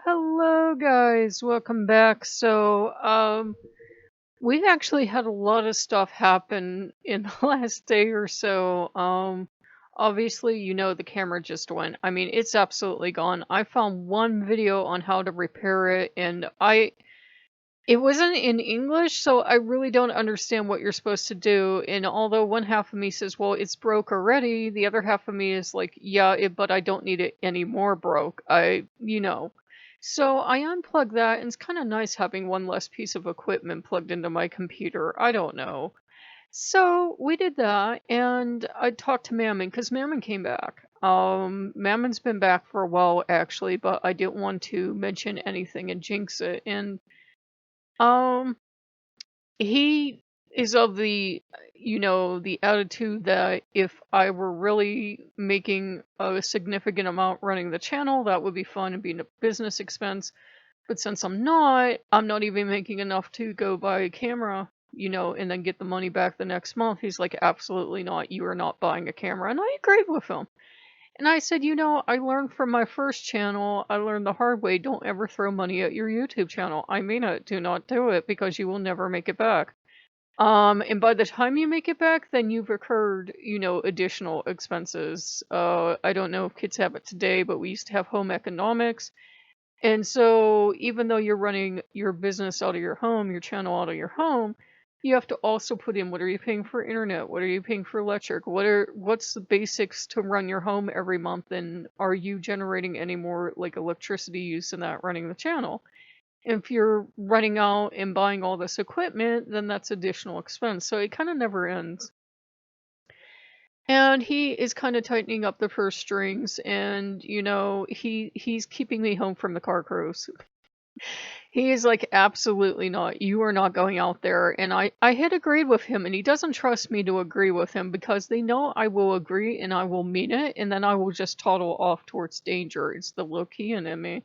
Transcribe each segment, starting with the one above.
Hello guys, welcome back. We've actually had a lot of stuff happen in the last day or so. Obviously, the camera just went. I mean, it's absolutely gone. I found one video on how to repair it, and it wasn't in English, so I really don't understand what you're supposed to do. And although one half of me says, well, it's broke already, the other half of me is like, yeah, but I don't need it anymore broke. So I unplugged that, and it's kind of nice having one less piece of equipment plugged into my computer. I don't know. So we did that, and I talked to Mammon because Mammon came back. Mammon's been back for a while actually, but I didn't want to mention anything and jinx it. And um, he is of the attitude that if I were really making a significant amount running the channel, that would be fun and be a business expense. But since I'm not even making enough to go buy a camera, and then get the money back the next month. He's like, absolutely not. You are not buying a camera. And I agreed with him. And I said, I learned from my first channel, I learned the hard way, don't ever throw money at your YouTube channel. I mean it, do not do it because you will never make it back. And by the time you make it back, then you've incurred, additional expenses. I don't know if kids have it today, but we used to have home economics. And so even though you're running your business out of your home, your channel out of your home, you have to also put in, what are you paying for internet? What are you paying for electric? What's the basics to run your home every month? And are you generating any more like electricity use in that running the channel? If you're running out and buying all this equipment, then that's additional expense. So it kind of never ends. And he is kind of tightening up the purse strings, and he's keeping me home from the car cruise. He is like, absolutely not. You are not going out there. And I had agreed with him, and he doesn't trust me to agree with him because they know I will agree and I will mean it, and then I will just toddle off towards danger. It's the Lokean in me.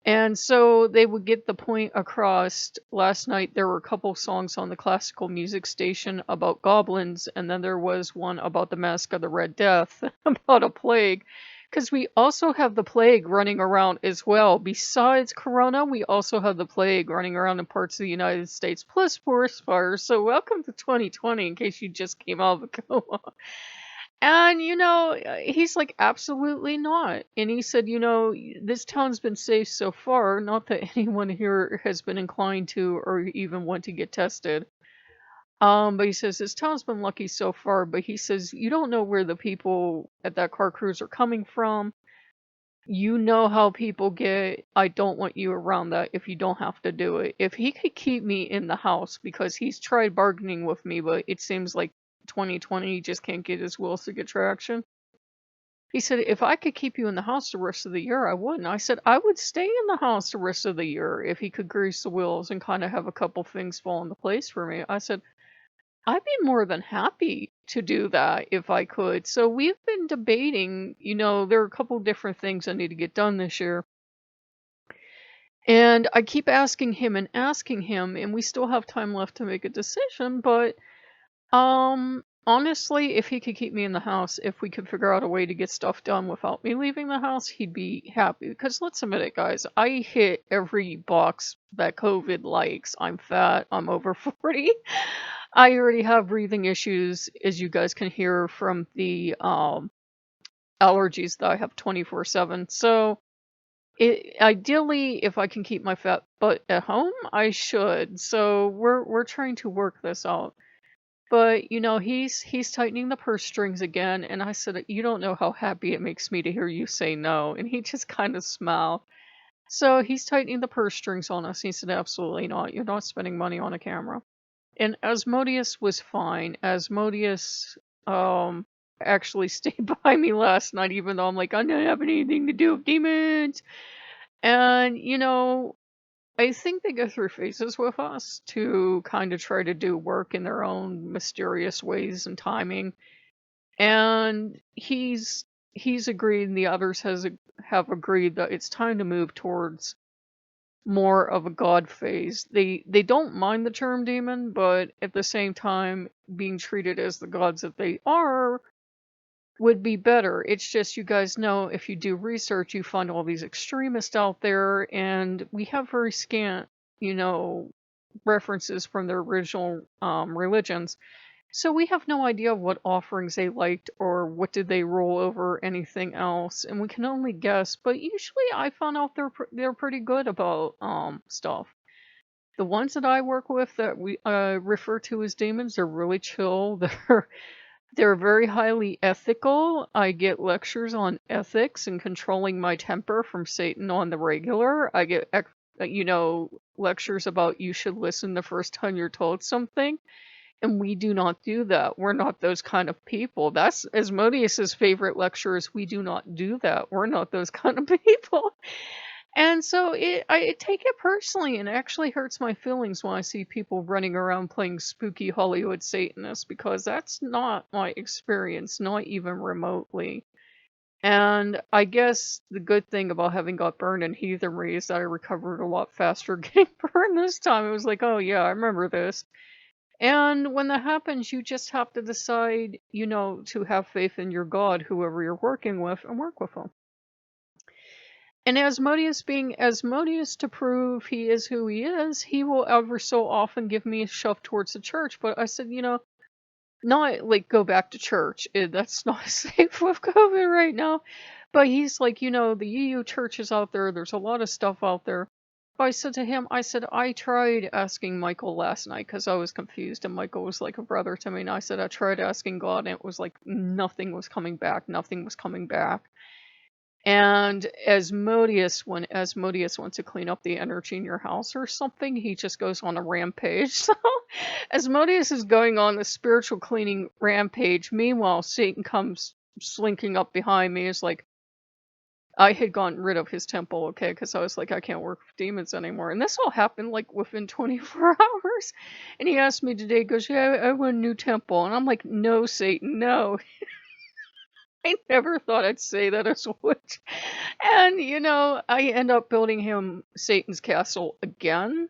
And so they would get the point across. Last night there were a couple songs on the classical music station about goblins, and then there was one about the Mask of the Red Death, about a plague. Because we also have the plague running around as well. Besides Corona, we also have the plague running around in parts of the United States, plus forest fires. So welcome to 2020, in case you just came out of a coma. And, he's like, absolutely not. And he said, this town's been safe so far. Not that anyone here has been inclined to or even want to get tested. But he says, this town's been lucky so far. But he says, you don't know where the people at that car cruise are coming from. You know how people get. I don't want you around that if you don't have to do it. If he could keep me in the house, because he's tried bargaining with me, but it seems like 2020 he just can't get his wills to get traction. He said, if I could keep you in the house the rest of the year, I would. And I said, I would stay in the house the rest of the year if he could grease the wheels and kind of have a couple things fall into place for me. I said, I'd be more than happy to do that if I could. So we've been debating, there are a couple different things I need to get done this year. And I keep asking him, and we still have time left to make a decision, but honestly, if he could keep me in the house, if we could figure out a way to get stuff done without me leaving the house, he'd be happy. Because let's admit it, guys, I hit every box that COVID likes. I'm fat, I'm over 40. I already have breathing issues, as you guys can hear from the allergies that I have 24/7. So ideally, if I can keep my fat butt at home, I should. So we're trying to work this out. But he's tightening the purse strings again, and I said, you don't know how happy it makes me to hear you say no. And he just kind of smiled. So he's tightening the purse strings on us. He said, absolutely not. You're not spending money on a camera. And Asmodeus was fine. Asmodeus actually stayed by me last night, even though I'm like, I don't have anything to do with demons. And I think they go through phases with us to kind of try to do work in their own mysterious ways and timing. And he's agreed, and the others have agreed that it's time to move towards more of a god phase. They don't mind the term demon, but at the same time, being treated as the gods that they are, would be better. It's just you guys know if you do research, you find all these extremists out there, and we have very scant, you know, references from their original religions. So we have no idea what offerings they liked or what did they roll over anything else, and we can only guess. But usually, I found out they're pretty good about stuff. The ones that I work with that we refer to as demons, they're really chill. They're very highly ethical. I get lectures on ethics and controlling my temper from Satan on the regular. I get, lectures about you should listen the first time you're told something. And we do not do that. We're not those kind of people. That's Asmodeus's favorite lectures. We do not do that. We're not those kind of people. And so I take it personally, and it actually hurts my feelings when I see people running around playing spooky Hollywood Satanists, because that's not my experience, not even remotely. And I guess the good thing about having got burned in heathenry is that I recovered a lot faster getting burned this time. It was like, oh yeah, I remember this. And when that happens, you just have to decide, to have faith in your God, whoever you're working with, and work with them. And Asmodeus, being Asmodeus, to prove he is who he is, he will ever so often give me a shove towards the church. But I said, not like go back to church. That's not safe with COVID right now. But he's like, the EU churches out there, there's a lot of stuff out there. But I said to him, I tried asking Michael last night because I was confused, and Michael was like a brother to me. And I said, I tried asking God, and it was like nothing was coming back. Nothing was coming back. And when Asmodeus wants to clean up the energy in your house or something, he just goes on a rampage. So Asmodeus is going on the spiritual cleaning rampage. Meanwhile, Satan comes slinking up behind me. It's like, I had gotten rid of his temple, okay, because I was like, I can't work with demons anymore. And this all happened like within 24 hours. And he asked me today, he goes, yeah, I want a new temple. And I'm like, no, Satan, no. I never thought I'd say that as a witch. And, I end up building him Satan's castle again.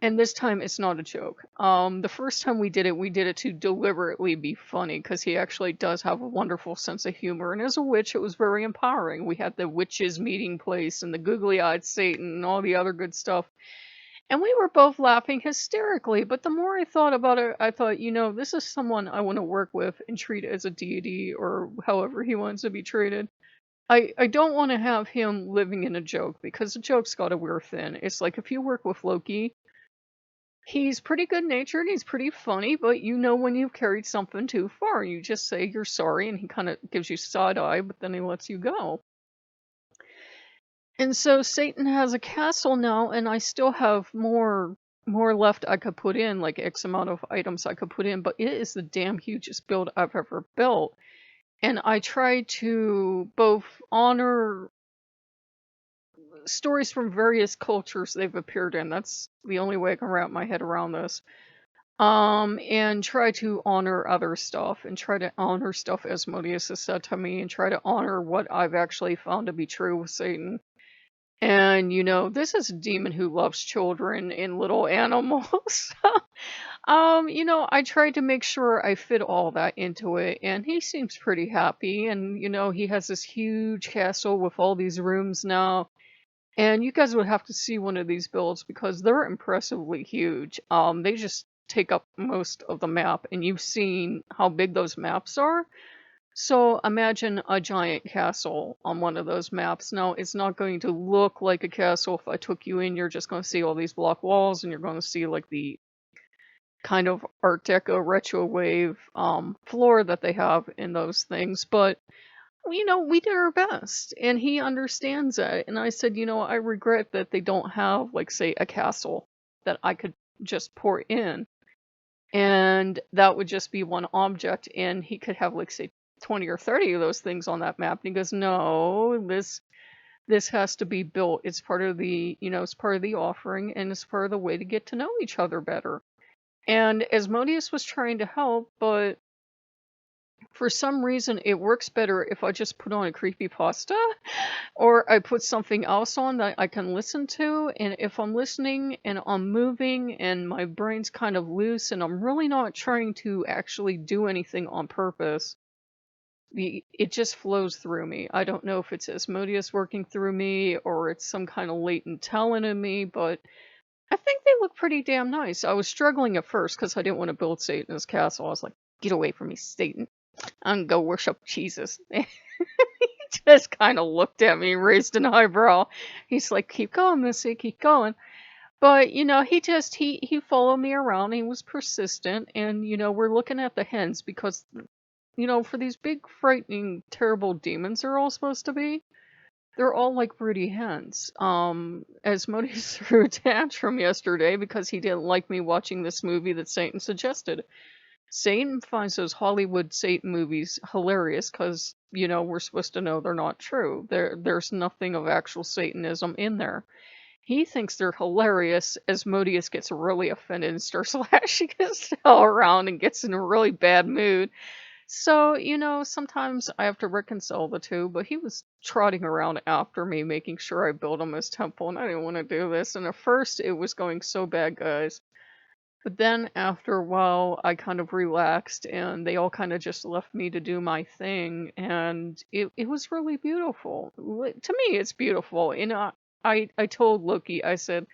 And this time it's not a joke. The first time we did it to deliberately be funny, because he actually does have a wonderful sense of humor. And as a witch, it was very empowering. We had the witches meeting place and the googly-eyed Satan and all the other good stuff. And we were both laughing hysterically. But the more I thought about it, I thought, this is someone I want to work with and treat as a deity, or however he wants to be treated. I don't want to have him living in a joke, because the joke's got to wear thin. It's like if you work with Loki, he's pretty good natured, he's pretty funny, but when you've carried something too far, you just say you're sorry, and he kind of gives you side eye, but then he lets you go. And so Satan has a castle now, and I still have more left I could put in, like X amount of items I could put in, but it is the damn hugest build I've ever built. And I try to both honor stories from various cultures they've appeared in. That's the only way I can wrap my head around this. And try to honor other stuff, and try to honor stuff Asmodeus has said to me, and try to honor what I've actually found to be true with Satan. And, this is a demon who loves children and little animals. I tried to make sure I fit all that into it, and he seems pretty happy. And, he has this huge castle with all these rooms now. And you guys would have to see one of these builds, because they're impressively huge. They just take up most of the map, and you've seen how big those maps are. So imagine a giant castle on one of those maps. Now, it's not going to look like a castle. If I took you in, you're just going to see all these block walls, and you're going to see like the kind of Art Deco retro wave floor that they have in those things. But we did our best, and he understands that. And I said, I regret that they don't have, like, say, a castle that I could just pour in, and that would just be one object, and he could have, like, say, 20 or 30 of those things on that map. And he goes, no, this has to be built. It's part of the, it's part of the offering, and it's part of the way to get to know each other better. And Asmodeus was trying to help, but for some reason it works better if I just put on a creepypasta, or I put something else on that I can listen to. And if I'm listening and I'm moving and my brain's kind of loose and I'm really not trying to actually do anything on purpose, It just flows through me. I don't know if it's Asmodeus working through me or it's some kind of latent talent in me, but I think they look pretty damn nice. I was struggling at first because I didn't want to build Satan's castle. I was like, get away from me, Satan. I'm gonna go worship Jesus. He just kind of looked at me, raised an eyebrow. He's like, keep going, Missy, keep going. But, he followed me around. He was persistent. And, we're looking at the hens because, for these big, frightening, terrible demons they're all supposed to be, they're all like broody hens. Asmodeus threw a tantrum yesterday because he didn't like me watching this movie that Satan suggested. Satan finds those Hollywood Satan movies hilarious because, we're supposed to know they're not true. There's nothing of actual Satanism in there. He thinks they're hilarious. Asmodeus gets really offended and starts lashing his tail around and gets in a really bad mood. So, sometimes I have to reconcile the two, but he was trotting around after me, making sure I built him his temple, and I didn't want to do this. And at first, it was going so bad, guys. But then after a while, I kind of relaxed, and they all kind of just left me to do my thing, and it was really beautiful. To me, it's beautiful. And I told Loki, I said,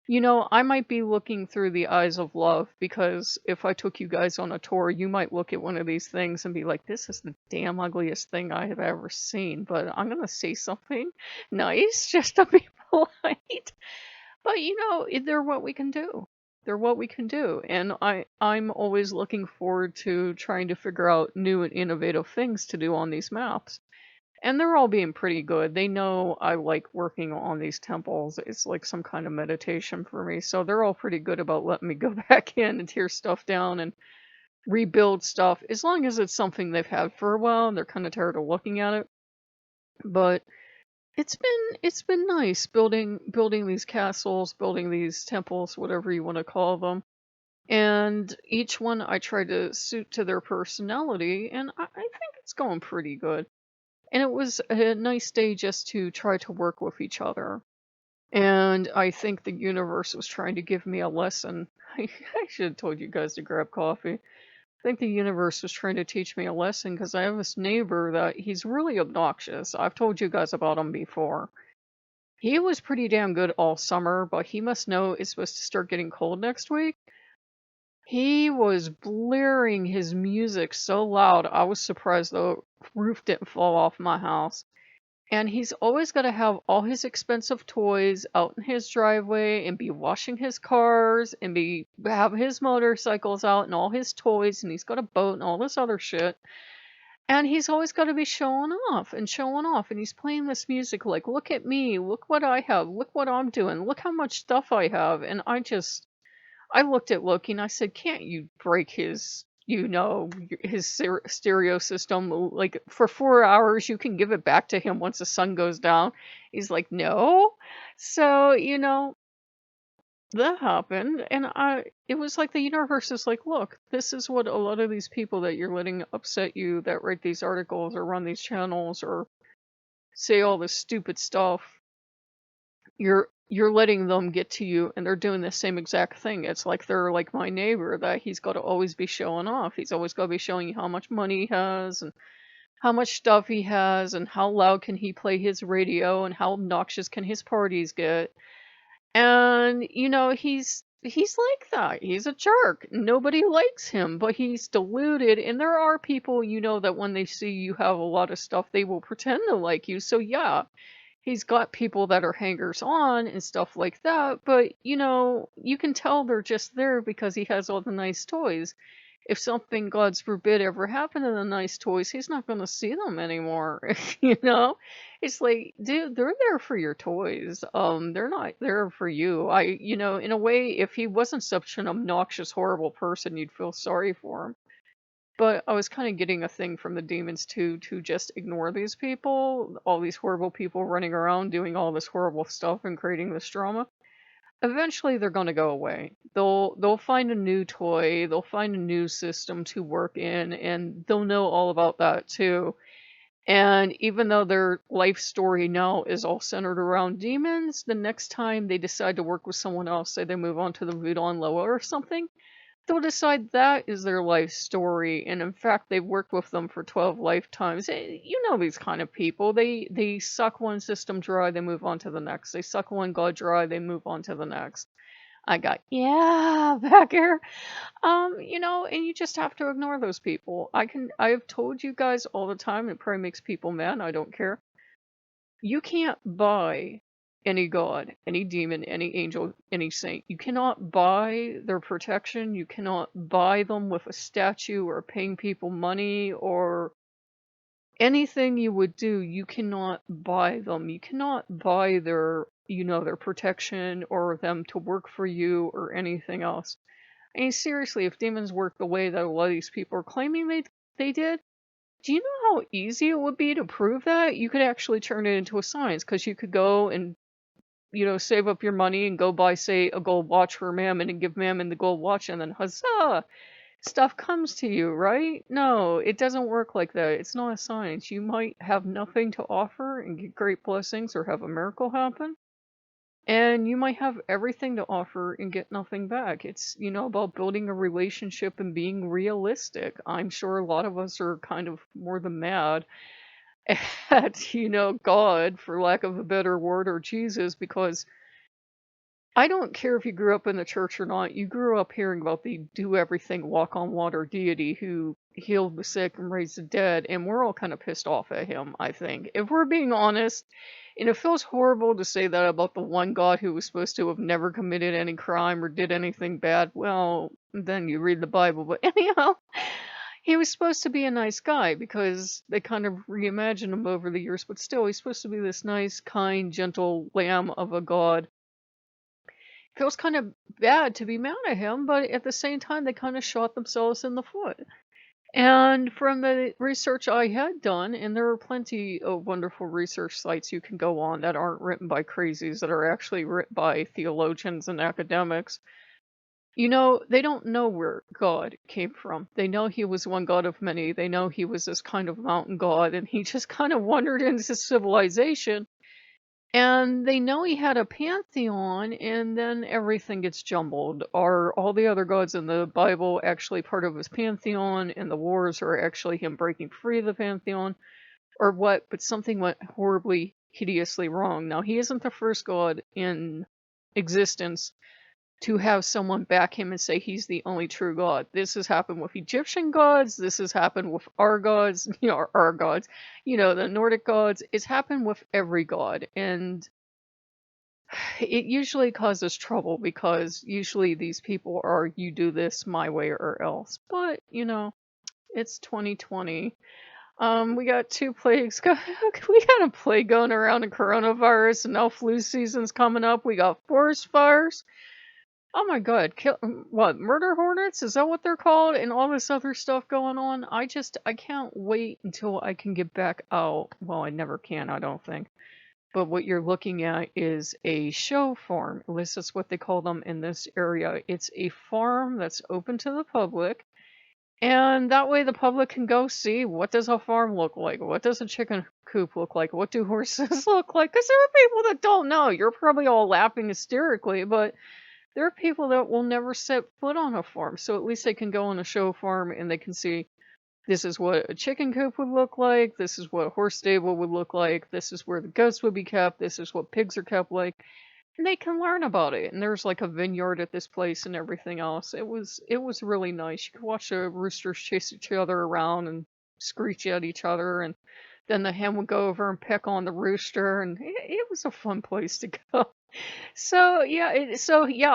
I might be looking through the eyes of love because if I took you guys on a tour, you might look at one of these things and be like, this is the damn ugliest thing I have ever seen. But I'm going to say something nice just to be polite. But, they're what we can do. They're what we can do. And I'm always looking forward to trying to figure out new and innovative things to do on these maps. And they're all being pretty good. They know I like working on these temples. It's like some kind of meditation for me. So they're all pretty good about letting me go back in and tear stuff down and rebuild stuff. As long as it's something they've had for a while and they're kind of tired of looking at it. But it's been nice building these castles, building these temples, whatever you want to call them. And each one I try to suit to their personality, and I think it's going pretty good. And it was a nice day just to try to work with each other. And I think the universe was trying to give me a lesson. I should have told you guys to grab coffee. I think the universe was trying to teach me a lesson because I have this neighbor that he's really obnoxious. I've told you guys about him before. He was pretty damn good all summer, but he must know it's supposed to start getting cold next week. He was blaring his music so loud, I was surprised the roof didn't fall off my house. And he's always got to have all his expensive toys out in his driveway and be washing his cars and have his motorcycles out and all his toys, and he's got a boat and all this other shit. And he's always got to be showing off and showing off. And he's playing this music like, look at me, look what I have, look what I'm doing, look how much stuff I have. And I looked at Loki and I said, can't you break his, his stereo system? Like for 4 hours, you can give it back to him once the sun goes down. He's like, no. So, that happened. And it was like the universe is like, look, this is what a lot of these people that you're letting upset you that write these articles or run these channels or say all this stupid stuff. You're letting them get to you, and they're doing the same exact thing. It's like they're like my neighbor that he's got to always be showing off. He's always got to be showing you how much money he has and how much stuff he has and how loud can he play his radio and how obnoxious can his parties get. And he's like that. He's a jerk. Nobody likes him, but he's deluded. And there are people, that when they see you have a lot of stuff, they will pretend to like you. So yeah, he's got people that are hangers on and stuff like that, but you can tell they're just there because he has all the nice toys. If something, God's forbid, ever happened to the nice toys, he's not going to see them anymore. It's like, dude, they're there for your toys. They're not there for you. In a way, if he wasn't such an obnoxious, horrible person, you'd feel sorry for him. But I was kind of getting a thing from the demons too, to just ignore these people, all these horrible people running around doing all this horrible stuff and creating this drama. Eventually they're going to go away. They'll find a new toy, they'll find a new system to work in, and they'll know all about that too. And even though their life story now is all centered around demons, the next time they decide to work with someone else, say they move on to the Voodoo Loa or something, they'll decide that is their life story, and in fact, they've worked with them for 12 lifetimes. You know these kind of people. They suck one system dry, they move on to the next. They suck one god dry, they move on to the next. I got yeah back here. And you just have to ignore those people. I've told you guys all the time, it probably makes people mad, I don't care. You can't buy any god, any demon, any angel, any saint. You cannot buy their protection. You cannot buy them with a statue or paying people money or anything you would do. You cannot buy them. You cannot buy their protection or them to work for you or anything else. I mean, seriously, if demons work the way that a lot of these people are claiming they did, do you know how easy it would be to prove that? You could actually turn it into a science because you could go and, save up your money and go buy, say, a gold watch for Mammon and give Mammon the gold watch and then huzzah! Stuff comes to you, right? No, it doesn't work like that. It's not a science. You might have nothing to offer and get great blessings or have a miracle happen. And you might have everything to offer and get nothing back. It's, about building a relationship and being realistic. I'm sure a lot of us are kind of more than mad at, God, for lack of a better word, or Jesus, because I don't care if you grew up in the church or not. You grew up hearing about the do everything, walk on water deity who healed the sick and raised the dead, and we're all kind of pissed off at him, I think. If we're being honest, and it feels horrible to say that about the one God who was supposed to have never committed any crime or did anything bad. Well, then you read the Bible. But anyhow, he was supposed to be a nice guy because they kind of reimagined him over the years, but still, he's supposed to be this nice, kind, gentle lamb of a God. Feels kind of bad to be mad at him, but at the same time, they kind of shot themselves in the foot. And from the research I had done, and there are plenty of wonderful research sites you can go on that aren't written by crazies, that are actually written by theologians and academics. They don't know where God came from. They know he was one God of many. They know he was this kind of mountain god, and he just kind of wandered into civilization. And they know he had a pantheon, and then everything gets jumbled. Are all the other gods in the Bible actually part of his pantheon, and the wars are actually him breaking free of the pantheon? Or what? But something went horribly, hideously wrong. Now, he isn't the first god in existence to have someone back him and say he's the only true god. This has happened with Egyptian gods. This has happened with our gods, our gods, the Nordic gods. It's happened with every god. And it usually causes trouble because usually these people are, you do this my way or else. But, it's 2020. We got two plagues. We got a plague going around, and coronavirus, and now flu season's coming up. We got forest fires. Oh my god, what, murder hornets? Is that what they're called? And all this other stuff going on? I can't wait until I can get back out. Well, I never can, I don't think. But what you're looking at is a show farm. At least that's what they call them in this area. It's a farm that's open to the public. And that way the public can go see, what does a farm look like? What does a chicken coop look like? What do horses look like? Because there are people that don't know. You're probably all laughing hysterically, but there are people that will never set foot on a farm, so at least they can go on a show farm and they can see, this is what a chicken coop would look like, this is what a horse stable would look like, this is where the goats would be kept, this is what pigs are kept like, and they can learn about it. And there's like a vineyard at this place and everything else. It was really nice. You could watch the roosters chase each other around and screech at each other, and then the hen would go over and peck on the rooster, and it was a fun place to go. So yeah,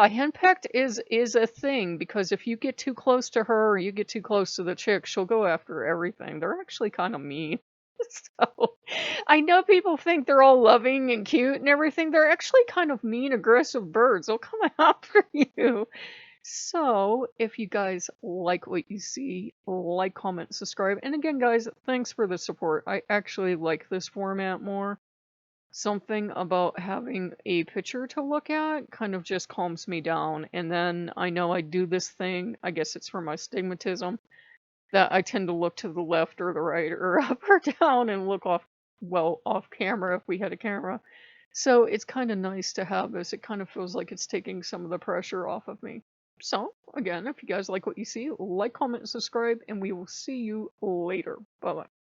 henpecked is a thing, because if you get too close to her or you get too close to the chick, she'll go after everything. They're actually kind of mean. So I know people think they're all loving and cute and everything. They're actually kind of mean, aggressive birds. They'll come after you. So if you guys like what you see, like, comment, subscribe. And again, guys, thanks for the support. I actually like this format more. Something about having a picture to look at kind of just calms me down. And then I know I do this thing, I guess it's for my stigmatism, that I tend to look to the left or the right or up or down and look off camera if we had a camera. So it's kind of nice to have this. It kind of feels like it's taking some of the pressure off of me. So, again, if you guys like what you see, like, comment, and subscribe, and we will see you later. Bye bye.